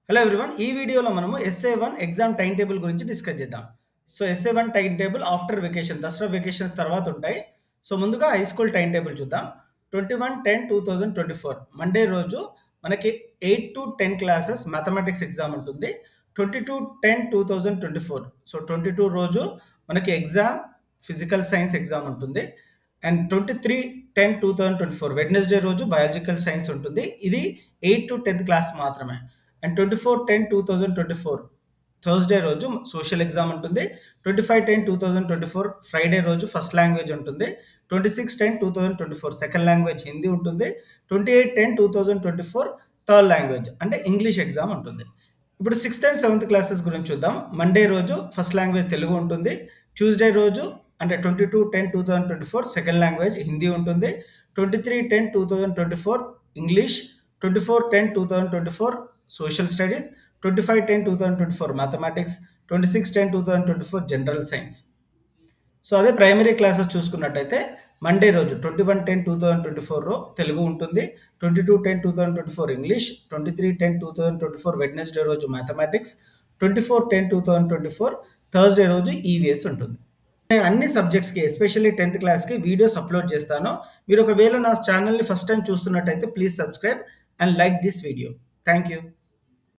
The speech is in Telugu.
హలో ఎవ్రీవన్ ఈ వీడియోలో మనము SA1 ఎగ్జామ్ టైం టేబుల్ గురించి డిస్కస్ చేద్దాం. So SA1 time table after vacation Dasara vacations తర్వాత ఉంటాయి. సో ముందుగా హై స్కూల్ టైం టేబుల్ చూద్దాం. 21/10/2024 మండే రోజు మనకి 8 to 10 క్లాసెస్ మ్యాథమెటిక్స్ ఎగ్జామ్ ఉంటుంది. 22/10/2024 సో 22 రోజు మనకి ఎగ్జామ్ ఫిజికల్ సైన్స్ ఎగ్జామ్ ఉంటుంది. అండ్ 23/10/2024 వెడ్నెస్డే రోజు బయాలజికల్ సైన్స్ ఉంటుంది. ఇది 8 to 10th క్లాస్ మాత్రమే. అండ్ 24/10/2024 థర్స్డే రోజు సోషల్ ఎగ్జామ్ ఉంటుంది. 25/10/2024 ఫ్రైడే రోజు ఫస్ట్ లాంగ్వేజ్ ఉంటుంది. 26/10/2024 సెకండ్ లాంగ్వేజ్ హిందీ ఉంటుంది. 28/10/2024 థర్డ్ లాంగ్వేజ్ అంటే ఇంగ్లీష్ ఎగ్జామ్ ఉంటుంది. ఇప్పుడు 6th అండ్ 7th క్లాసెస్ గురించి చూద్దాం. మండే రోజు ఫస్ట్ లాంగ్వేజ్ తెలుగు ఉంటుంది. ట్యూస్డే రోజు అంటే 22/10/2024 సెకండ్ లాంగ్వేజ్ హిందీ ఉంటుంది. 23/10/2024 English, 24/10/2024 social studies, 25/10/2024 mathematics, 26/10/2024 general science. So అదే ప్రైమరీ క్లాసెస్ చూసుకున్నట్టయితే మండే రోజు 21/10/2024 తెలుగు ఉంటుంది. 22/10/2024 ఇంగ్లీష్, 23/10/2024 వెడ్నెస్డే రోజు మ్యాథమెటిక్స్, 24/10/2024 థర్స్డే రోజు ఈవీఎస్ ఉంటుంది. నేను అన్ని సబ్జెక్ట్స్కి ఎస్పెషల్లీ 10th క్లాస్కి వీడియోస్ అప్లోడ్ చేస్తాను. మీరు ఒకవేళ నా ఛానల్ని ఫస్ట్ టైం చూస్తున్నట్టయితే please subscribe and like this video. Thank you.